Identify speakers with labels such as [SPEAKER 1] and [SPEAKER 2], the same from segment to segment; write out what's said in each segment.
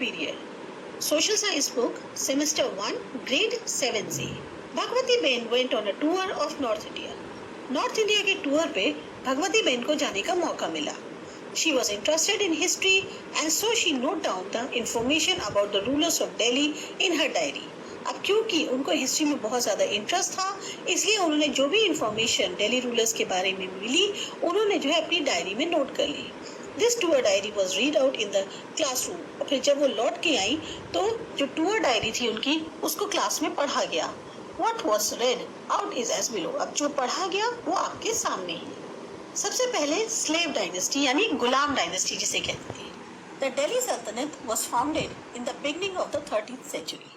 [SPEAKER 1] period. Social Science book, Semester 1, Grade 7C. Bhagwati Ben went on a tour of North India. North India के tour पे Bhagwati Ben को जाने का मौका मिला. She was interested in history and so she noted down the information about the rulers of Delhi in her diary. अब क्योंकि उनको हिस्ट्री में बहुत ज़्यादा इंटरेस्ट था, इसलिए उन्होंने जो भी इंफॉर्मेशन दिल्ली रूलर्स के बारे में मिली, उन्होंने जो है अपनी डायरी में नोट कर ली. This tour diary was read out in the classroom. और फिर जब वो लौट के आई तो जो टूर डायरी थी उनकी, उसको क्लास में पढ़ा गया. What was read out is as below. अब जो पढ़ा गया वो आपके सामने है. सबसे पहले स्लेव डायनेस्टी यानी गुलाम डायनेस्टी जिसे कहते हैं. The Delhi sultanate was founded in the beginning of the 13th century.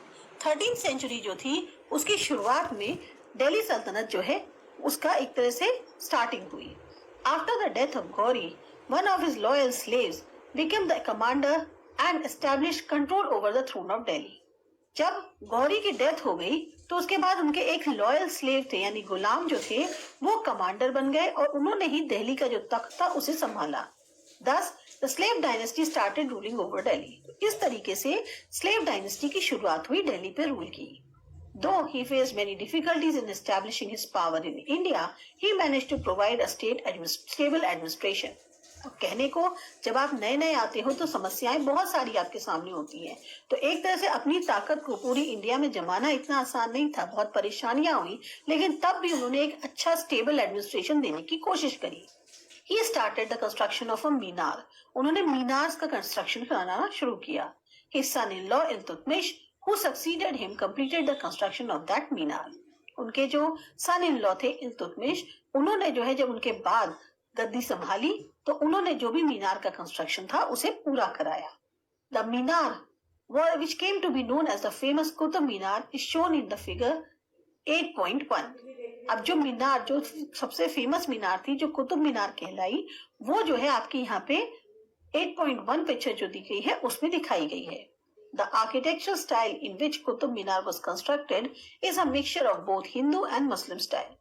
[SPEAKER 1] 13th century जो थी उसकी शुरुआत में दिल्ली सल्तनत जो है उसका एक तरह से स्टार्टिंग हुई. After the death of Ghori, one of his loyal slaves became the commander and established control over the throne of Delhi. जब गौरी की डेथ हो गई तो उसके बाद उनके एक लॉयल स्लेव थे यानी गुलाम जो थे वो कमांडर बन गए और उन्होंने ही दिल्ली का जो तख्त था उसे संभाला. Thus, the slave dynasty started ruling over Delhi. इस तरीके से slave dynasty की शुरुआत हुई दिल्ली पे रूल की. Though he faced many difficulties in establishing his power in India, he managed to provide a stable administration. अब कहने को जब आप नए नए आते हो तो समस्याएं बहुत सारी आपके सामने होती हैं. तो एक तरह से अपनी ताकत को पूरी इंडिया में जमाना इतना आसान नहीं था, बहुत परेशानियां हुई, लेकिन तब भी उन्होंने एक अच्छा स्टेबल एडमिनिस्ट्रेशन देने की कोशिश करी. He started the construction of a मीनार. उन्होंने मीनार्स का कंस्ट्रक्शन कराना शुरू किया. His son-in-law Iltutmish, who succeeded him, completed the construction of that मीनार. उनके जो son-in-law थे इल्तुतमिश, उन्होंने जो है जब उनके बाद गद्दी संभाली तो उन्होंने जो भी मीनार का कंस्ट्रक्शन था उसे पूरा कराया. The Minar, which came to be known as the famous Qutub Minar, is shown in the figure 8.1. अब जो मीनार जो सबसे फेमस मीनार थी जो कुतुब मीनार कहलाई, वो जो है आपके यहाँ पे 8.1 पिक्चर जो दी गई है उसमें दिखाई गई है. The architecture style in which Qutub Minar was constructed is a mixture of both Hindu and Muslim style.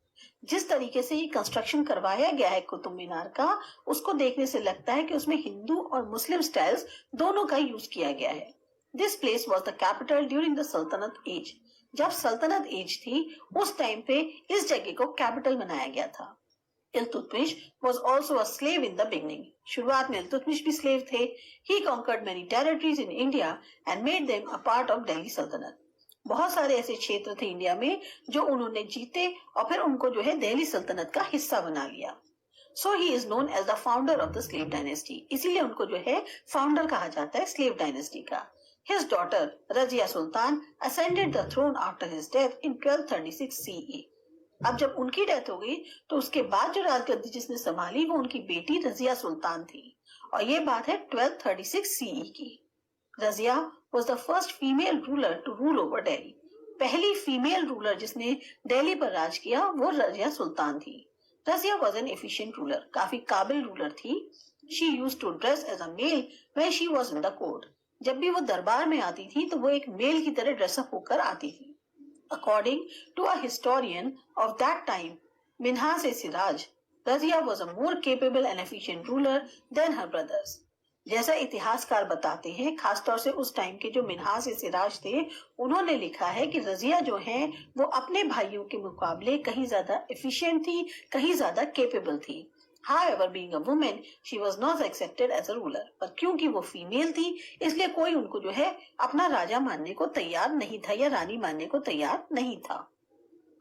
[SPEAKER 1] जिस तरीके से ये कंस्ट्रक्शन करवाया गया है कुतुब मीनार का, उसको देखने से लगता है कि उसमें हिंदू और मुस्लिम स्टाइल्स दोनों का यूज किया गया है. This place was the capital during the सल्तनत एज. जब सल्तनत एज थी उस टाइम पे इस जगह को कैपिटल बनाया गया था. Iltutmish was also a slave in the beginning. शुरुआत में इल्तुतमिश भी स्लेव थे. He conquered many territories in India and made them a part of Delhi सल्तनत. बहुत सारे ऐसे क्षेत्र थे इंडिया में जो उन्होंने जीते और फिर उनको जो है दिल्ली सल्तनत का हिस्सा बना लिया. So he is known as the founder of the slave dynasty. इसीलिए उनको जो है फाउंडर कहा जाता है स्लेव डायनेस्टी का. His daughter Razia Sultan ascended the throne after his death in 1236 CE. अब जब उनकी डेथ हो गई तो उसके बाद जो राजगद्दी जिसने संभाली वो उनकी बेटी रजिया सुल्तान थी और ये बात है 1236 CE की. Razia was the first female ruler to rule over Delhi. पहली फीमेल रूलर जिसने दिल्ली पर राज किया वो रजिया सुल्तान थी. Razia was an efficient ruler. काफी काबिल रूलर थी. She used to dress as a male when she was in the court. जब भी वो दरबार में आती थी तो वो एक मेल की तरह ड्रेसअप होकर आती थी. According to a historian of that time, Minhas-e-Siraj, Razia was a more capable and efficient ruler than her brothers. जैसा इतिहासकार बताते हैं, खासतौर से उस टाइम के जो मिन्हास-ए-सिराज थे, उन्होंने लिखा है कि रजिया जो है वो अपने भाइयों के मुकाबले कहीं ज्यादा एफिशिएंट थी, कहीं ज्यादा केपेबल थी. However, being a woman, she was not accepted as a ruler. पर क्योंकि वो फीमेल थी, इसलिए कोई उनको जो है अपना राजा मानने को तैयार नहीं था या रानी मानने को तैयार नहीं था.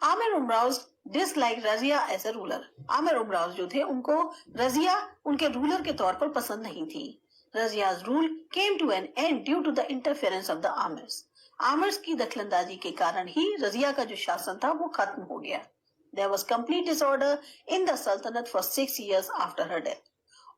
[SPEAKER 1] Aamir Umrao disliked Razia as a ruler. Aamir Umrao जो थे उनको रजिया उनके रूलर के तौर पर पसंद नहीं थी. Razia's rule came to an end due to the interference of the Amirs. Aamir's की दखलंदाजी के कारण ही रजिया का जो शासन था वो खत्म हो गया. There was complete disorder in the Sultanate for 6 years after her death.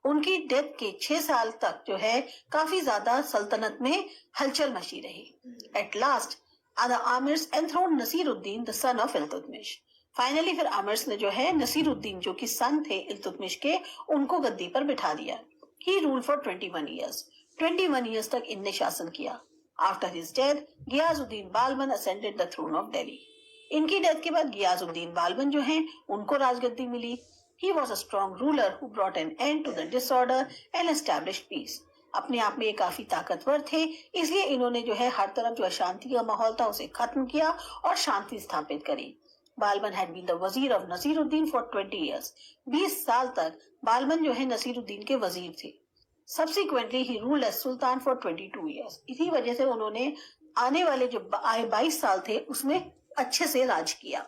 [SPEAKER 1] उनकी डेथ के 6 साल तक जो है काफी ज्यादा सल्तनत में हलचल मची रही. At last, the Amirs enthroned Nasiruddin, the son of Iltutmish. Finally, फिर आमिर्स ने जो है नसीरुद्दीन जो कि सन थे इल्तुतमिश के, उनको गद्दी पर बिठा दिया. He ruled for 21 years. 21 years तक इनने शासन किया. After his death, Ghiyazuddin Balban ascended the throne of Delhi. इनकी डेथ के बाद गियाजुद्दीन बालबन जो हैं उनको राजगद्दी मिली. He was a strong ruler who brought an end to the disorder and established peace. अपने आप में ये काफी ताकतवर थे, इसलिए इन्होंने जो है हर तरफ जो अशांति का माहौल था उसे खत्म किया और शांति स्थापित करी। बालबन हैड बीन द वजीर ऑफ नसीरुद्दीन फॉर 20 years। 20 साल तक बालबन जो है नसीरुद्दीन के वजीर थे। सब्सिक्वेंटली ही ruled as sultan for 22 years। इसी वजह से उन्होंने आने वाले जो 22 साल थे उसमें अच्छे से राज किया।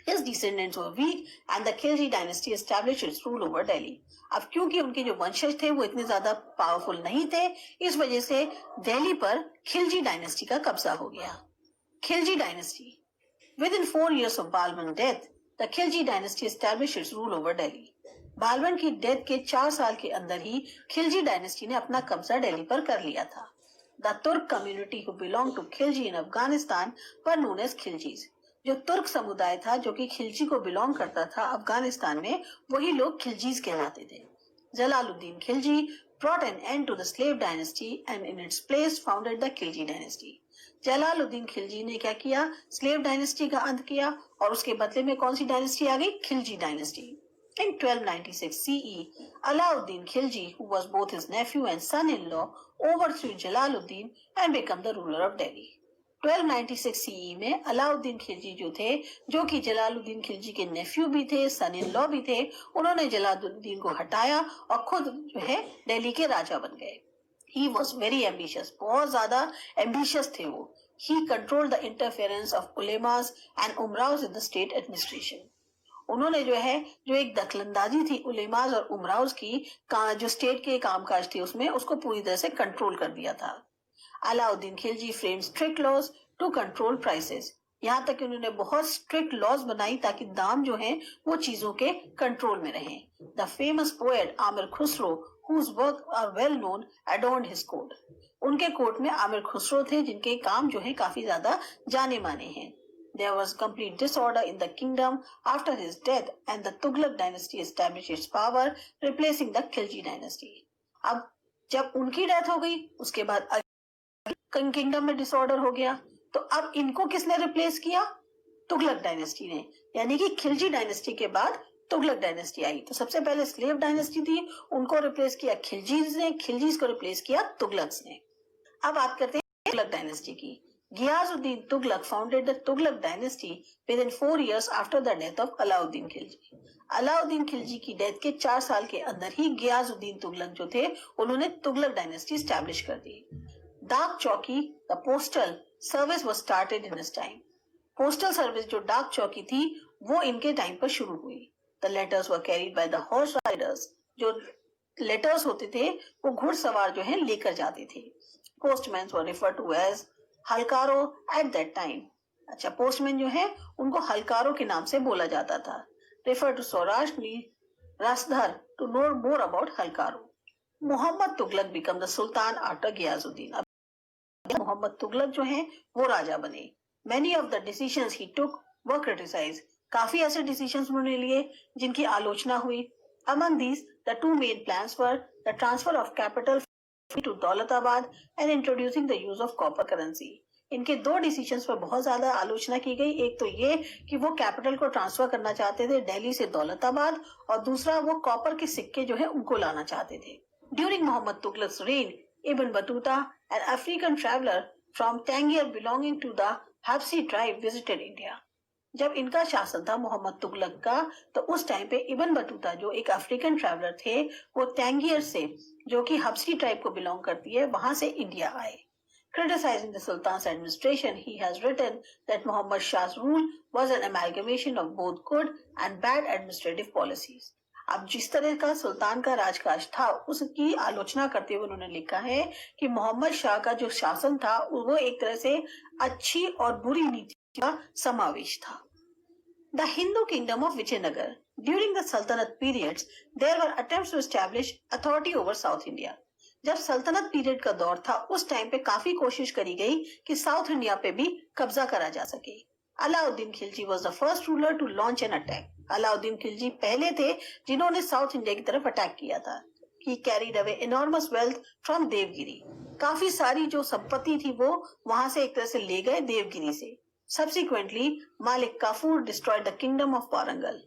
[SPEAKER 1] His descendants were weak and the Khilji dynasty established its rule over Delhi। अब क्योंकि उनके जो वंशज थे वो इतने ज्यादा पावरफुल नहीं थे, इस वजह से दिल्ली पर खिलजी डायनेस्टी का कब्जा हो गया। Khilji dynasty Within 4 years of Balban's death, the Khilji dynasty established its rule over Delhi। Balban की डेथ के 4 साल के अंदर ही खिलजी डायनेस्टी ने अपना कब्जा दिल्ली पर कर लिया था। The Turk community who belonged to Khilji in Afghanistan were known as Khiljis। जो तुर्क समुदाय था जो कि खिलजी को बिलोंग करता था अफगानिस्तान में, वही लोग खिलजीज कहलाते थे। Jalaluddin Khilji brought an end to the slave dynasty and in its place founded the Khilji dynasty। Jalaluddin Khilji ने क्या किया? स्लेव डायनेस्टी का अंत किया और उसके बदले में कौन सी डायनेस्टी आ गई? Khilji dynasty. In 1296 CE, Alauddin Khilji, who was both his nephew and son-in-law, overthrew Jalaluddin and became the ruler of Delhi। 1296 CE में अलाउद्दीन खिलजी जो थे, जो कि जलालुद्दीन खिलजी के नेफ्यू भी थे, सन इन लॉ भी थे, उन्होंने जलालुद्दीन को हटाया और खुद जो है दिल्ली के राजा बन गए। He was very ambitious, बहुत ज्यादा एम्बिशियस थे वो। He controlled the interference of ulemas and umraus in the state administration। उन्होंने जो है जो एक दखलंदाजी थी उलेमाज और उमराउज की जो स्टेट के कामकाज थे उसमें, उसको पूरी तरह से कंट्रोल कर दिया था। Alauddin Khilji frame strict laws to control prices. यहाँ तक कि उन्होंने बहुत स्ट्रिक्ट लॉज बनाई ताकि दाम जो हैं वो चीजों के कंट्रोल में रहें। The famous poet Aamir Khusro whose work are well known adorned his court। उनके कोर्ट में आमिर खुसरो थे जिनके काम जो है काफी ज्यादा जाने माने हैं। There was complete disorder in the kingdom after his death and the Tughlaq dynasty established its power, replacing the Khilji dynasty। अब जब उनकी डेथ हो गई उसके बाद किंगडम में डिसऑर्डर हो गया, तो अब इनको किसने रिप्लेस किया? तुगलक डायनेस्टी ने। यानी कि खिलजी डायनेस्टी के बाद तुगलक डायनेस्टी आई। तो सबसे पहले स्लेव डायनेस्टी थी, उनको रिप्लेस किया खिलजीज ने, खिलजीज को रिप्लेस किया तुगलक्स ने। अब बात करते हैं तुगलक डायनेस्टी की। Ghiyasuddin Tughlaq founded the Tughlaq dynasty within 4 years after the death of Alauddin Khilji. Alauddin Khilji की डेथ के 4 साल के अंदर ही गियाजुद्दीन तुगलक जो थे उन्होंने तुगलक डायनेस्टी स्टैब्लिश कर दी। डाक चौकी the postal service was started in his time. Postal service जो डाक चौकी थी वो इनके टाइम पर शुरू हुई। The letters were carried by the horse riders. जो लेटर्स होते थे वो घुड़सवार जो है लेकर जाते थे। Postman were referred to as halkaro at that time. अच्छा, पोस्टमैन जो है उनको हलकारो के नाम से बोला जाता था। Refer to Saurashtra Rasdhar to know more about halkaro. Mohammad Tughlaq become the sultan after Ghiyasuddin. Mohammad Tughlaq जो हैं वो राजा बने। Many of the decisions he took were criticized। काफी ऐसे डिसीजंस उन्होंने लिए जिनकी आलोचना हुई। Among these, the two main plans were the transfer of capital to Daulatabad and introducing the use of copper currency। इनके दो डिसीजंस पर बहुत ज्यादा आलोचना की गई। एक तो ये कि वो कैपिटल को ट्रांसफर करना चाहते थे दिल्ली से दौलताबाद, और दूसरा वो कॉपर के सिक्के जो है उनको लाना चाहते थे। During Muhammad Tughlaq's reign, Ibn Battuta, an African traveler from Tangier belonging to the Habsi tribe, visited India। जब इनका शासन था मोहम्मद तुगलक का, तो उस टाइम पे इब्न बतूता जो एक अफ्रीकन ट्रैवलर थे वो टैंगियर से, जो कि हब्सी ट्राइब को बिलोंग करती है, वहां से इंडिया आए। Criticizing the Sultan's administration, he has written that Muhammad Shah's rule was an amalgamation of both good and bad administrative policies। अब जिस तरह का सुल्तान का राजकाज था उसकी आलोचना करते हुए उन्होंने लिखा है कि मोहम्मद शाह का जो शासन था वो एक तरह से अच्छी और बुरी नीति का समावेश था। The Hindu kingdom of Vijayanagara। During the Sultanate periods, there were attempts to establish authority over South India। जब सल्तनत पीरियड का दौर था उस टाइम पे काफी कोशिश करी गई कि साउथ इंडिया पे भी कब्जा करा जा सके। Alauddin Khilji was the first ruler to launch an attack। Alauddin Khilji पहले थे जिन्होंने साउथ इंडिया की तरफ अटैक किया था। He carried away enormous wealth from Devgiri. काफी सारी जो संपत्ति थी वो वहां से एक तरह से ले गए देवगिरी से। Subsequently, Malik Kafur destroyed the kingdom of Warangal.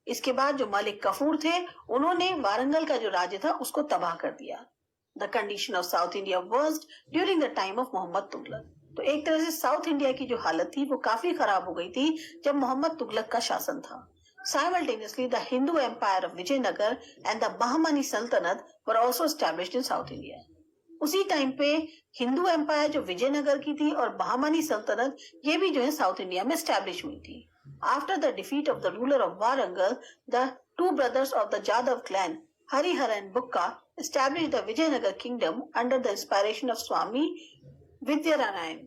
[SPEAKER 1] इसके बाद जो मालिक कफूर थे उन्होंने वारंगल का जो राज्य था उसको तबाह कर दिया। The condition of South India worsened during the time of Muhammad Tughlaq. तो एक तरह से साउथ इंडिया की जो हालत थी वो काफी खराब हो गई थी जब मोहम्मद तुगलक का शासन था. Simultaneously, the Hindu Empire of Vijayanagar and the Bahmani Sultanate were also established in South India. उसी टाइम पे हिंदू एम्पायर जो विजयनगर की थी और बहामनी सल्तनत ये भी जो है साउथ इंडिया में एस्टैब्लिश हुई थी. After the defeat of the ruler of Warangal, the two brothers of the Jadav clan Harihara and Bukka established the Vijayanagar kingdom under the inspiration of Swami Vidyanarayan.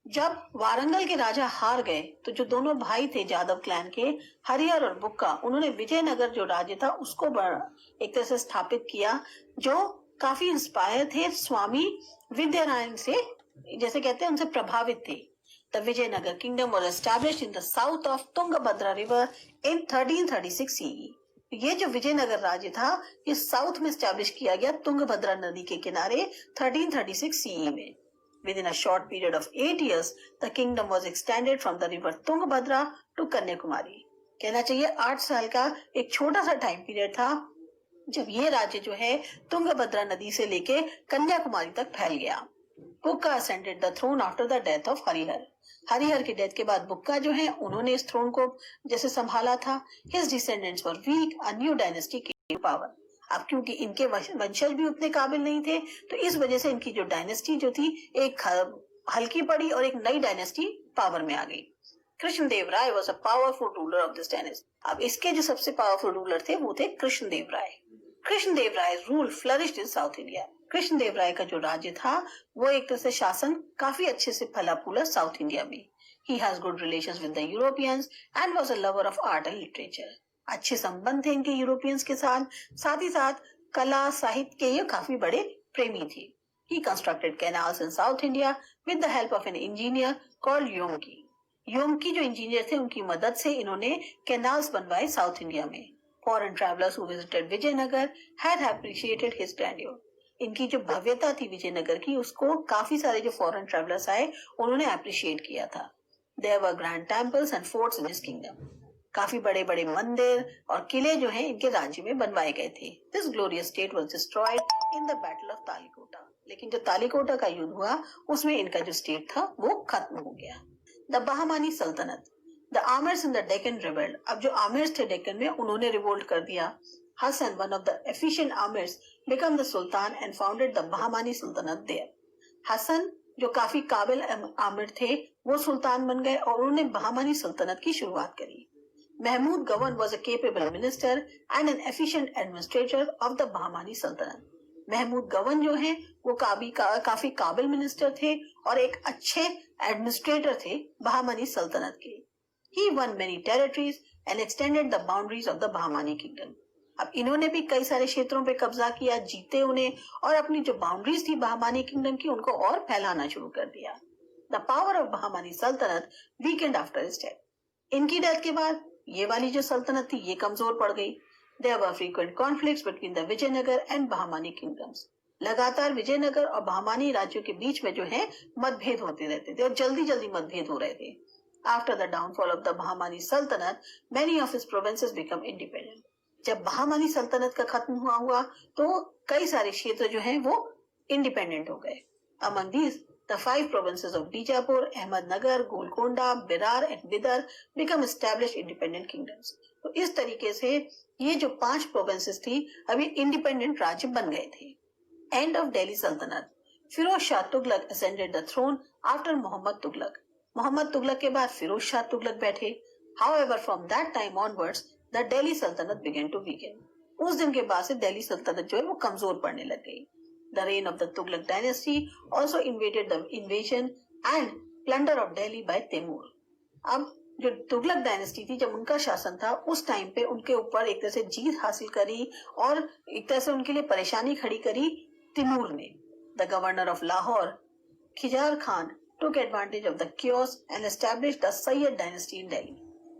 [SPEAKER 1] जब वारंगल के राजा हार गए तो जो दोनों भाई थे जादव क्लैन के, हरिहर और बुक्का, उन्होंने विजयनगर जो राज्य था उसको एक तरह से स्थापित किया जो काफी इंस्पायर थे स्वामी विद्यानारायण से, जैसे कहते हैं उनसे प्रभावित थे. The Vijayanagar kingdom was established in the south of Tungabhadra river in 1336 CE. ये जो विजयनगर राज्य था ये साउथ में एस्टैब्लिश किया गया तुंगभद्रा नदी के किनारे 1336 CE में. Within a short period of 8 years, the kingdom was extended from the river Tungabhadra to Kanyakumari. कहना चाहिए 8 साल का एक छोटा सा टाइम पीरियड था जब ये राज्य जो है तुंगभद्रा नदी से लेके कन्याकुमारी तक फैल गया. बुक्का ascended the throne after the death of Harihar. Harihar की डेथ के बाद बुक्का जो है उन्होंने इस थ्रोन को जैसे संभाला था. His descendants were weak, a new dynasty came to power. अब क्योंकि इनके वंशज भी उतने काबिल नहीं थे तो इस वजह से इनकी जो डायनेस्टी जो थी एक हल्की पड़ी और एक नई डायनेस्टी पावर में आ गई. Krishnadeva Raya was a powerful ruler of this dynasty. अब इसके जो सबसे पावरफुल रूलर थे वो थे Krishnadeva Raya. Krishnadeva Raya rule flourished in south India. Krishnadeva Raya का जो राज्य था वो एक तरह से शासन काफी अच्छे से फला फूला साउथ इंडिया में. He has good relations with the Europeans and was a lover of art and literature. अच्छे संबंध थे इनके यूरोपियंस के साथ, साथ ही साथ कला साहित्य के ये काफी बड़े प्रेमी थे. He constructed canals in south India with the help of an engineer called योमकी. योमकी जो इंजीनियर थे उनकी मदद से इन्होंने कैनाल्स बनवाए साउथ इंडिया में. Foreign travellers who visited Vijayanagar had appreciated his grandeur. इनकी जो भव्यता थी विजयनगर की उसको काफी सारे जो फॉरेन ट्रैवलर्स आए उन्होंने अप्रिशिएट किया था. There were grand temples and forts in his kingdom. काफी बड़े बड़े मंदिर और किले जो हैं इनके राज्य में बनवाए गए थे. This glorious state was destroyed in the battle of Talikota. लेकिन जो तालिकोटा का युद्ध हुआ उसमें इनका जो स्टेट था वो खत्म हो गया. द बहामनी सल्तनत. The amirs in the Deccan rebelled. अब जो आमिर्स थे डेक्कन में उन्होंने रिवोल्ट कर दिया. Hasan, one of the efficient amirs, became the sultan and founded the Bahmani Sultanate there. Hasan जो काफी काबिल आमिर थे वो सुल्तान बन गए और उन्होंने बहामनी सल्तनत की शुरुआत करी. महमूद गवन was a capable minister and an efficient administrator of the Bahmani Sultanate. Mahmood गवन जो हैं वो काफी काबिल मिनिस्टर थे और एक अच्छे एडमिनिस्ट्रेटर थे बहामनी सल्तनत के. He won many territories and extended the boundaries of the Bahmani kingdom. अब इन्होंने भी कई सारे क्षेत्रों पे कब्जा किया, जीते उन्हें और अपनी जो बाउंड्रीज थी बहामनी किंगडम की उनको और फैलाना शुरू कर दिया. द पावर ऑफ बहामनी सल्तनत वीकेंड आफ्टर हिज डेथ. इनकी डेथ के बाद ये वाली जो सल्तनत थी ये कमजोर पड़ गई. There were frequent conflicts between the Vijayanagar and Bahmani kingdoms. लगातार विजयनगर और बहामनी राज्यों के बीच में जो है मतभेद होते रहते थे और जल्दी जल्दी मतभेद हो रहे थे. After the downfall of the Bahmani सल्तनत many of his provinces become independent. जब बहामनी सल्तनत का खत्म हुआ तो कई सारे क्षेत्र जो हैं वो इंडिपेंडेंट हो गए. Among these the 5 provinces of Bijapur, Ahmednagar, Golconda, Berar and Bidar become established independent kingdoms. तो इस तरीके से ये जो 5 प्रोविंसेस थी अभी इंडिपेंडेंट राज्य बन गए थे. एंड ऑफ दिल्ली सल्तनत. Firoz Shah Tughlaq ascended the throne after Mohammad Tughlaq. Mohammad Tughlaq के बाद फिरोज शाह तुगलक बैठे. However, from that time onwards, the Delhi Sultanate began to weaken. उस दिन के बाद से दिल्ली सल्तनत जो है वो कमजोर पड़ने लग गई. The reign of the Tughlaq dynasty also invaded the invasion and plunder of Delhi by Timur. अब जो तुगलक डायनेस्टी थी जब उनका शासन था उस टाइम पे उनके ऊपर एक तरह से जीत हासिल करी और एक तरह से उनके लिए परेशानी खड़ी करी तिमूर ने. The governor of Lahore, Khizr Khan, took advantage of the chaos and established the Sayyid dynasty in Delhi.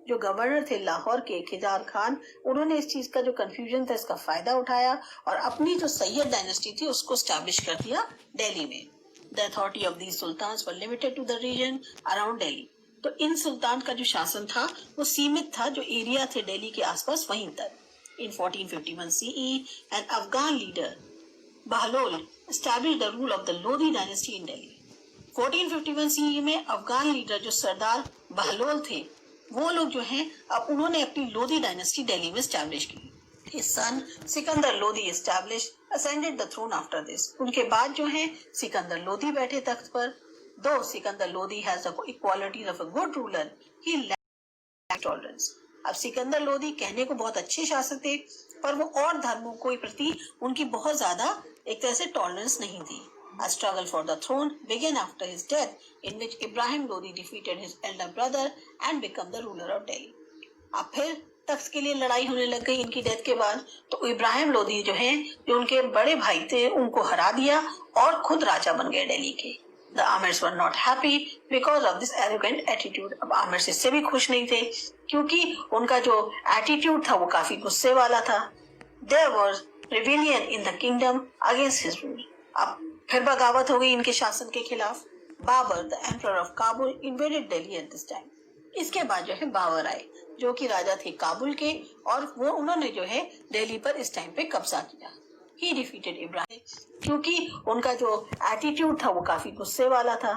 [SPEAKER 1] जो गवर्नर थे लाहौर के खिजार खान उन्होंने इस चीज का जो कंफ्यूजन था इसका फायदा उठाया और अपनी जो सैयद डायनेस्टी थी उसको स्टैब्लिश कर दिया दिल्ली में. The authority of these sultans were limited to the region around Delhi. तो इन सुल्तान का जो शासन था वो सीमित था जो एरिया थे दिल्ली के आसपास वहीं तक. In 1451 CE an Afghan leader Bahlol established the rule of the Lodi dynasty in Delhi. 1451 CE में अफगान लीडर जो सरदार बहलोल थे, वो लोग जो हैं अब उन्होंने अपनी लोधी डायनेस्टी दिल्ली में स्टैब्लिश की. His son Sikandar Lodhi established ascended the throne after this. उनके बाद जो हैं सिकंदर लोधी बैठे तख्त पर. Though Sikandar Lodhi has the qualities of a good ruler, he lacked tolerance. अब सिकंदर लोधी कहने को बहुत अच्छे शासक थे, पर वो और धर्मों के प्रति उनकी बहुत ज्यादा एक तरह से टॉलरेंस नहीं थी. A struggle for the throne began after his death, in which Ibrahim Lodi defeated his elder brother and became the ruler of Delhi. अब फिर तख्त के लिए लड़ाई होने लग गई इनकी डेथ के बाद. तो इब्राहिम लोदी जो हैं, जो उनके बड़े भाई थे, उनको हरा दिया और खुद राजा बन गए दिल्ली के. The Amirs were not happy because of this arrogant attitude. अब आमिर इससे भी खुश नहीं थे, क्योंकि उनका जो एटीट्यूड था वो काफी गुस्से वाला था. There was rebellion in the kingdom against his rule. अब फिर बगावत हो गई इनके शासन के खिलाफ. Babur the emperor of Kabul invaded Delhi at this time. इसके बाद जो है बाबर आए, जो कि राजा थे काबुल के, और वो उन्होंने जो है दिल्ली पर इस टाइम पे कब्जा किया. ही डिफीटेड इब्राहिम, क्योंकि उनका जो एटीट्यूड था वो काफी गुस्से वाला था.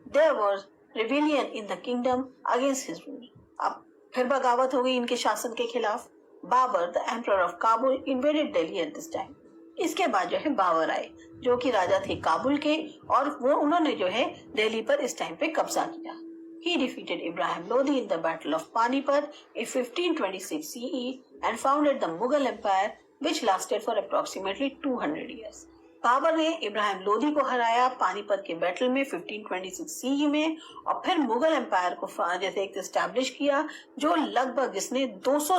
[SPEAKER 1] There was rebellion in the kingdom against his rule. अब फिर बगावत हो गई इनके शासन के खिलाफ. Babur the emperor of Kabul invaded Delhi at this time. इसके बाद जो है बाबर आए, जो कि राजा थे काबुल के, और वो उन्होंने जो है दिल्ली पर इस टाइम पे कब्जा किया. He defeated Ibrahim Lodi in the Battle of Panipat in 1526 CE and founded the Mughal Empire, which lasted for approximately 200 years. Babar ने इब्राहिम लोदी को हराया पानीपत के बैटल में 1526 CE में, और फिर मुगल एम्पायर को जैसे एक एस्टैब्लिश किया, जो लगभग इसने 200